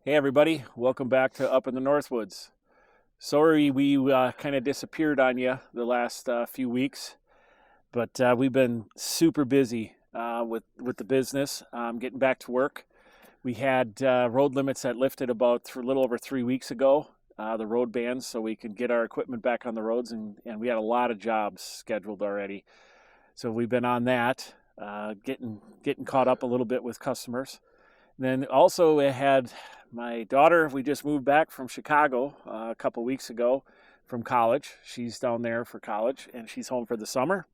Hey everybody, welcome back to Up in the Northwoods. Sorry we kind of disappeared on you the last few weeks, but we've been super busy with the business, getting back to work. We had road limits that lifted about a little over 3 weeks ago, the road bans, so we could get our equipment back on the roads, and we had a lot of jobs scheduled already. So we've been on that, getting caught up a little bit with customers. Then also I had my daughter. We just moved back from Chicago a couple weeks ago from college. She's down there for college, and she's home for the summer.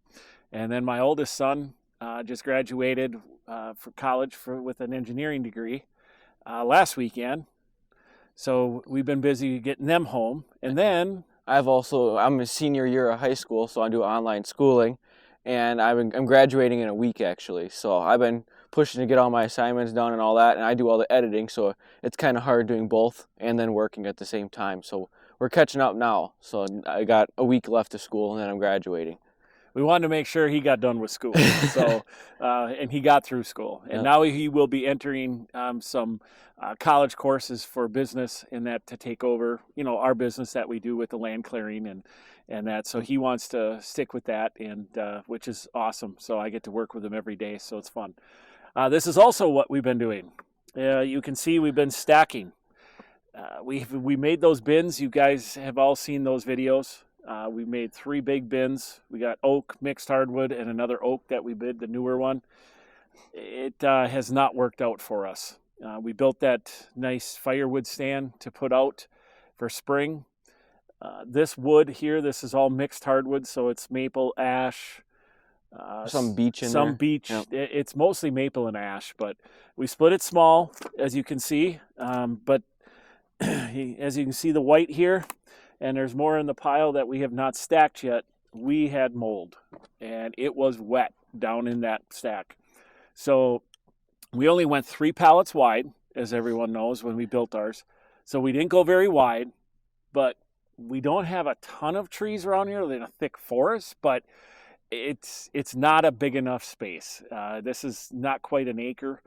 And then my oldest son just graduated for college with an engineering degree last weekend. So we've been busy getting them home. And then I'm a senior year of high school, so I do online schooling, and I'm graduating in a week actually. So I've been pushing to get all my assignments done and all that, and I do all the editing, so it's kind of hard doing both and then working at the same time. So we're catching up now. So I got a week left of school, and then I'm graduating. we wanted to make sure he got done with school. So, and he got through school, and Yeah. now he will be entering some college courses for business in that to take over, our business that we do with the land clearing and that. So he wants to stick with that, and which is awesome. So I get to work with him every day, so it's fun. This is also what we've been doing. You can see we've been stacking. We made those bins. You guys have all seen those videos. We made 3 big bins. We got oak, mixed hardwood, and another oak that we bid, the newer one. It has not worked out for us. We built that nice firewood stand to put out for spring. This wood here, this is all mixed hardwood, so it's maple, ash, Some beach in some there. beech. Yep. It's mostly maple and ash, but we split it small, as you can see. But as you can see, the white here, and there's more in the pile that we have not stacked yet. We had mold, and it was wet down in that stack. So we only went 3 pallets wide, as everyone knows, when we built ours. So we didn't go very wide, but we don't have a ton of trees around here. They're in a thick forest, but it's not a big enough space. This is not quite an acre,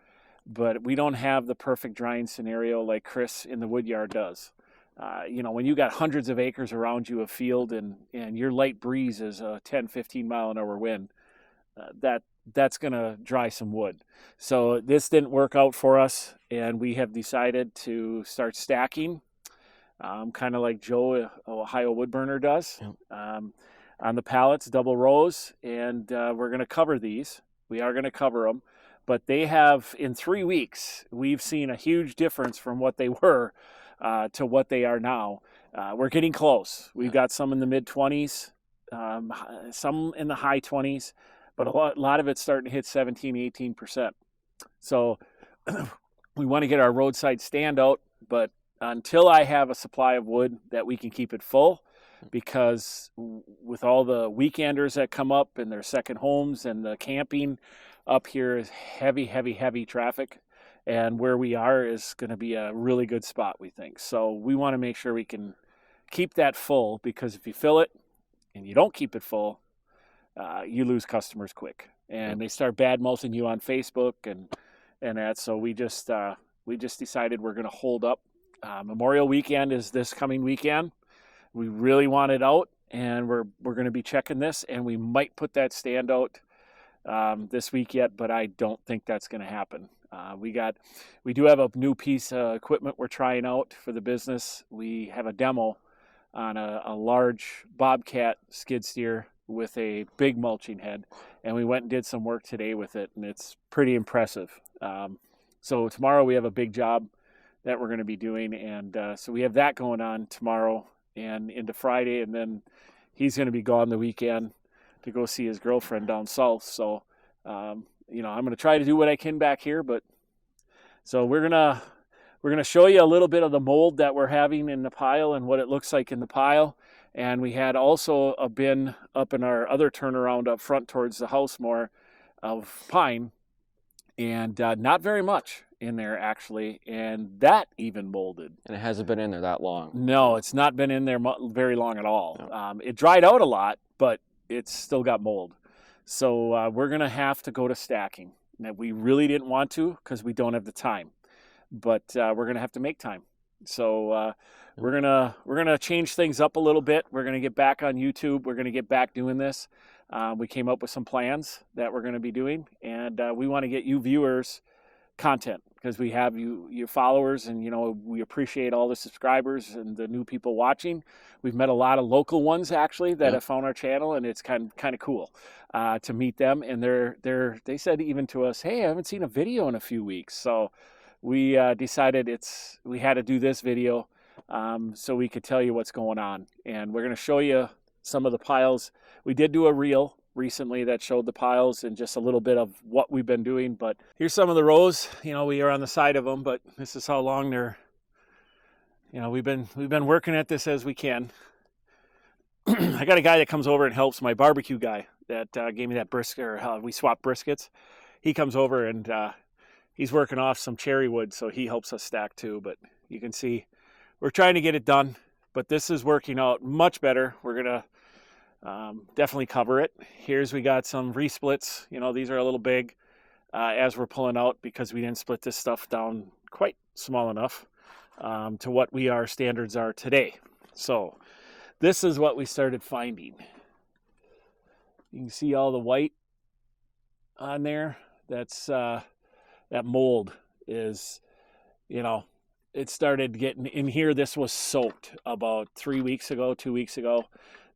but we don't have the perfect drying scenario like Chris in the wood yard does. When you got hundreds of acres around you of field and your light breeze is a 10, 15 mile an hour wind, that's going to dry some wood. So this didn't work out for us, and we have decided to start stacking, kind of like Joe, Ohio Woodburner, does. Yep. On the pallets, double rows, and we're going to cover these. We are going to cover them, but they have, in 3 weeks, we've seen a huge difference from what they were to what they are now. We're getting close. We've got some in the mid-20s, some in the high 20s, but a lot of it's starting to hit 17, 18%. So we want to get our roadside stand out, but until I have a supply of wood that we can keep it full, because with all the weekenders that come up and their second homes and the camping up here is heavy, heavy, heavy traffic. And where we are is going to be a really good spot, we think. So we want to make sure we can keep that full, because if you fill it and you don't keep it full, you lose customers quick. And they start bad mouthing you on Facebook and that. So we just decided we're going to hold up. Memorial weekend is this coming weekend. We really want it out, and we're going to be checking this, and we might put that stand out this week yet, but I don't think that's going to happen. We do have a new piece of equipment we're trying out for the business. We have a demo on a large Bobcat skid steer with a big mulching head, and we went and did some work today with it, and it's pretty impressive. So tomorrow we have a big job that we're going to be doing, and so we have that going on tomorrow and into Friday, and then he's going to be gone the weekend to go see his girlfriend down south. So, I'm going to try to do what I can back here, but so we're going to show you a little bit of the mold that we're having in the pile and what it looks like in the pile. And we had also a bin up in our other turnaround up front towards the house more of pine, and not very much in there actually, and that even molded. And it hasn't been in there that long. No, it's not been in there very long at all. No. It dried out a lot, but it's still got mold. So we're going to have to go to stacking. Now, we really didn't want to because we don't have the time. but we're going to have to make time. So we're gonna change things up a little bit. We're going to get back on YouTube. We're going to get back doing this. We came up with some plans that we're going to be doing, and we want to get you viewers content, because we have you followers, and we appreciate all the subscribers and the new people watching. We've met a lot of local ones actually that have found our channel, and it's kind of cool to meet them. And they said even to us, hey, I haven't seen a video in a few weeks. So we decided we had to do this video so we could tell you what's going on. And we're going to show you some of the piles. We did do a reel recently that showed the piles and just a little bit of what we've been doing. But here's some of the rows. We are on the side of them, but this is how long they're. We've been working at this as we can. I got a guy that comes over and helps, my barbecue guy that gave me that brisket, or we swap briskets. He comes over and he's working off some cherry wood, so he helps us stack too. But you can see we're trying to get it done, but this is working out much better. We're gonna definitely cover it. We got some resplits. These are a little big as we're pulling out, because we didn't split this stuff down quite small enough to what our standards are today. So this is what we started finding. You can see all the white on there. That's that mold is, it started getting in here. This was soaked about 3 weeks ago, 2 weeks ago.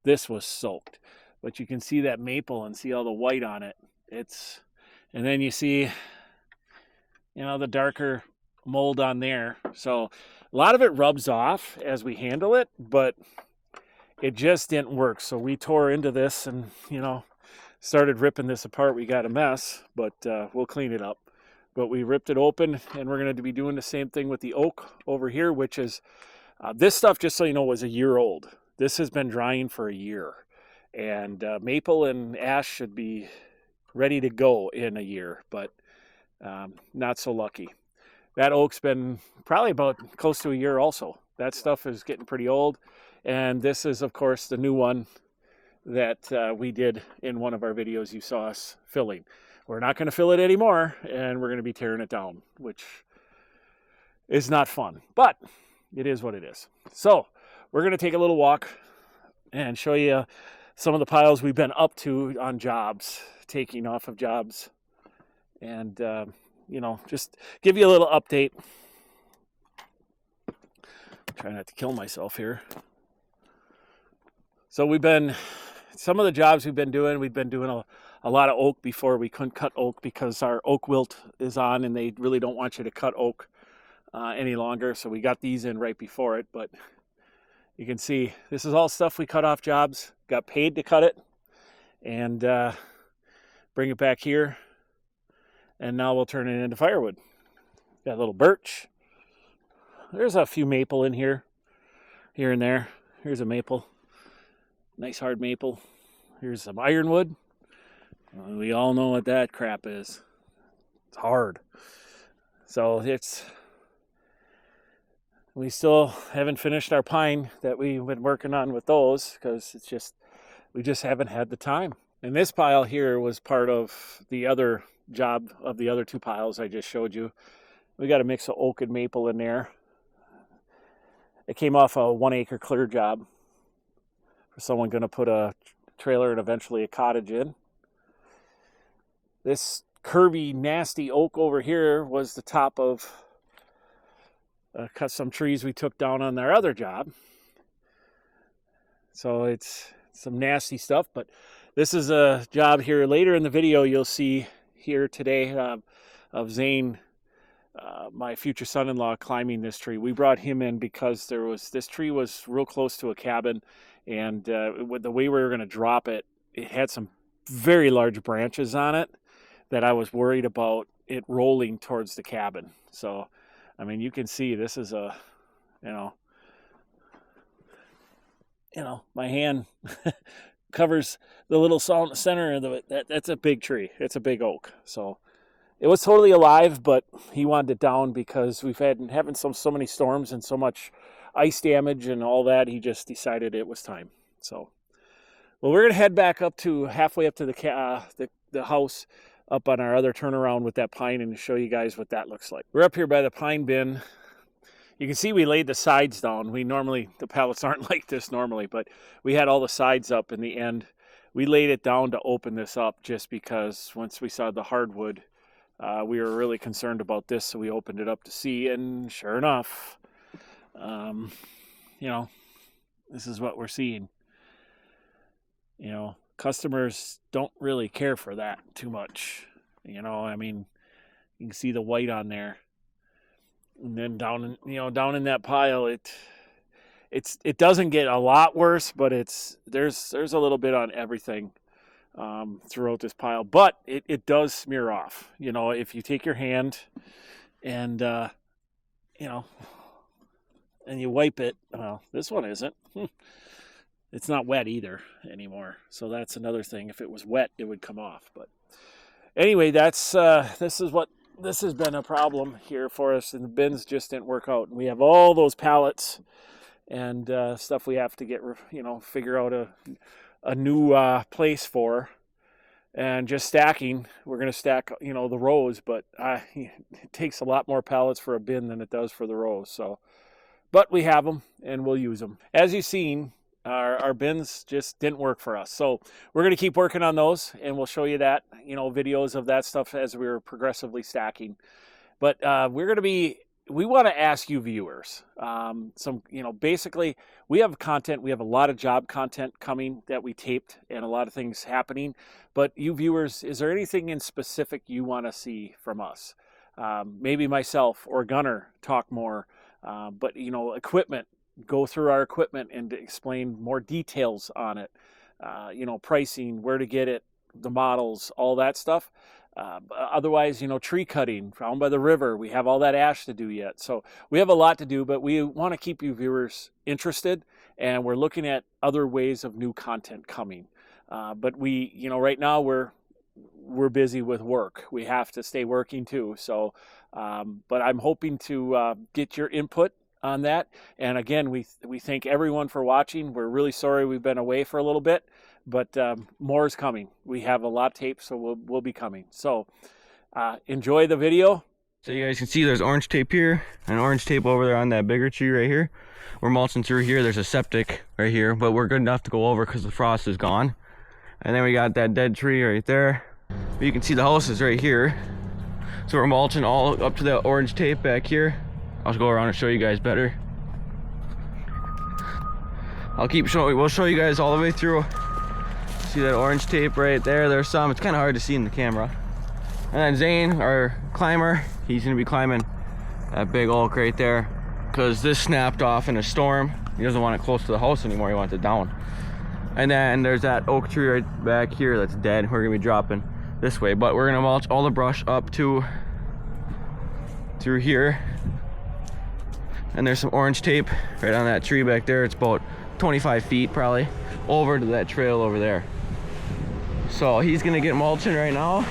This was soaked, but you can see that maple and see all the white on it. And then you see, the darker mold on there. So a lot of it rubs off as we handle it, but it just didn't work. So we tore into this and, started ripping this apart. We got a mess, but we'll clean it up. But we ripped it open, and we're going to be doing the same thing with the oak over here, which is this stuff, just so you know, was a year old. This has been drying for a year, and maple and ash should be ready to go in a year, but not so lucky. That oak's been probably about close to a year also. That stuff is getting pretty old, and this is, of course, the new one that we did in one of our videos you saw us filling. We're not going to fill it anymore, and we're going to be tearing it down, which is not fun, but it is what it is. So we're going to take a little walk and show you some of the piles we've been up to on jobs, taking off of jobs, and just give you a little update. Try not to kill myself here. So some of the jobs we've been doing a lot of oak before. We couldn't cut oak because our oak wilt is on, and they really don't want you to cut oak any longer. So we got these in right before it, but you can see this is all stuff we cut off jobs, got paid to cut it, and bring it back here. And now we'll turn it into firewood. Got a little birch. There's a few maple in here and there. Here's a maple. Nice hard maple. Here's some ironwood. We all know what that crap is. It's hard. So we still haven't finished our pine that we've been working on with those, because we just haven't had the time. And this pile here was part of the other job of the other two piles I just showed you. We got a mix of oak and maple in there. It came off a 1 acre clear job for someone going to put a trailer and eventually a cottage in. This curvy, nasty oak over here was the top of some trees we took down on our other job. So it's some nasty stuff, but this is a job here later in the video you'll see here today of Zane, my future son-in-law, climbing this tree. We brought him in because this tree was real close to a cabin, and with the way we were going to drop it, it had some very large branches on it that I was worried about it rolling towards the cabin. So, I mean, you can see this is my hand covers the little center of it. That's a big tree. It's a big oak. So it was totally alive, but he wanted it down because we've having so many storms and so much ice damage and all that. He just decided it was time. So, well, we're gonna head back up to halfway up to the house. up on our other turnaround with that pine and show you guys what that looks like. We're up here by the pine bin. You can see we laid the sides down. The pallets aren't like this normally, but we had all the sides up in the end. We laid it down to open this up just because once we saw the hardwood, we were really concerned about this, so we opened it up to see, and sure enough, this is what we're seeing. Customers don't really care for that too much. You can see the white on there. And then down in that pile, it doesn't get a lot worse, but there's a little bit on everything throughout this pile. But it does smear off. If you take your hand and and you wipe it. Well, this one isn't. It's not wet either anymore. So that's another thing. If it was wet, it would come off. But anyway, this has been a problem here for us, and the bins just didn't work out. We have all those pallets and stuff we have to get, figure out a new place for. And just stacking, we're going to stack, the rows, but it takes a lot more pallets for a bin than it does for the rows. So, but we have them and we'll use them. As you've seen, our bins just didn't work for us. So we're going to keep working on those, and we'll show you that, videos of that stuff as we're progressively stacking. But we want to ask you viewers, basically we have content, we have a lot of job content coming that we taped and a lot of things happening. But you viewers, is there anything in specific you want to see from us? Maybe myself or Gunner talk more, but equipment, go through our equipment and explain more details on it, pricing, where to get it, the models, all that stuff. Otherwise, tree cutting down by the river, we have all that ash to do yet. So we have a lot to do, but we want to keep you viewers interested, and we're looking at other ways of new content coming. But we, right now we're busy with work. We have to stay working too. So, but I'm hoping to get your input on that. And again, we thank everyone for watching. We're really sorry we've been away for a little bit, but more is coming. We have a lot taped, so we'll be coming. So enjoy the video. So you guys can see there's orange tape here and orange tape over there on that bigger tree right here. We're mulching through here. There's a septic right here, but we're good enough to go over because the frost is gone. And then we got that dead tree right there. But you can see the house is right here. So we're mulching all up to the orange tape back here. I'll go around and show you guys better. We'll show you guys all the way through. See that orange tape right there? There's some. It's kind of hard to see in the camera. And then Zane, our climber, he's gonna be climbing that big oak right there because this snapped off in a storm. He doesn't want it close to the house anymore. He wants it down. And then there's that oak tree right back here that's dead. We're gonna be dropping this way, but we're gonna mulch all the brush up to through here. And there's some orange tape right on that tree back there. It's about 25 feet probably over to that trail over there. So he's gonna get mulching right now.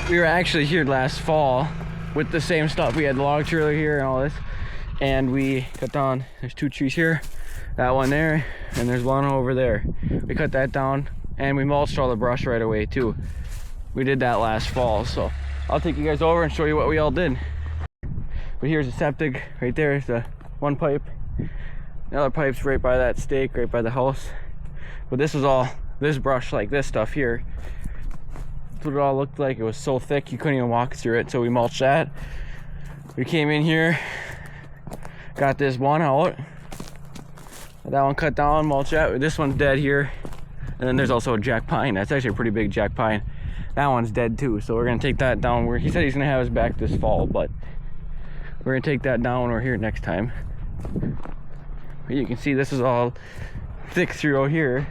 We were actually here last fall with the same stuff. We had the log trailer here and all this, and we cut down, there's 2 trees here, that one there, and there's one over there. We cut that down and we mulched all the brush right away too. We did that last fall, so I'll take you guys over and show you what we all did. But here's the septic right there. Is the one pipe. The other pipe's right by that stake, right by the house. But this was all this brush, like this stuff here. That's what it all looked like. It was so thick you couldn't even walk through it, so we mulched that. We came in here, got this one out. That one cut down, mulch that. This one's dead here. And then there's also a jack pine. That's actually a pretty big jack pine. That one's dead too, so we're gonna take that down. He said he's gonna have us back this fall, but we're gonna take that down when we're here next time. But you can see this is all thick through here.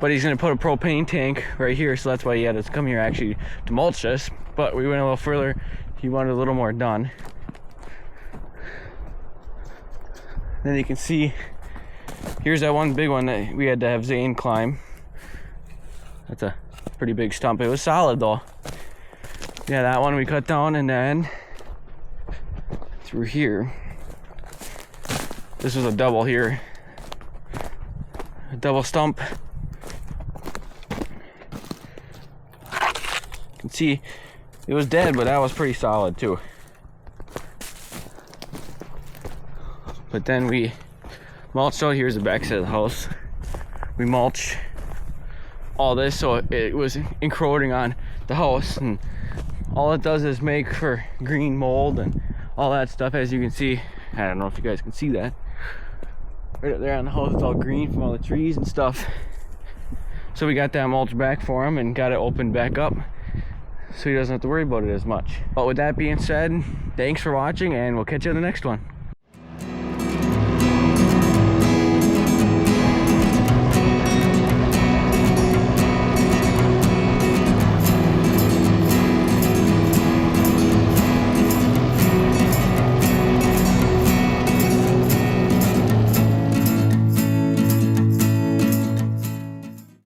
But he's gonna put a propane tank right here, so that's why he had us come here actually to mulch this. But we went a little further. He wanted a little more done. Then you can see, here's that one big one that we had to have Zane climb. That's a pretty big stump. It was solid though. Yeah, that one we cut down, and then through here, this was a double here. A double stump. You can see it was dead, but that was pretty solid too. But then we mulched out. Here's the back side of the house. We mulch all this so it was encroaching on the house, and all it does is make for green mold and all that stuff. As you can see, I don't know if you guys can see that right up there on the house. It's all green from all the trees and stuff. So we got that mulch back for him and got it opened back up so he doesn't have to worry about it as much. But with that being said, thanks for watching, and we'll catch you in the next one.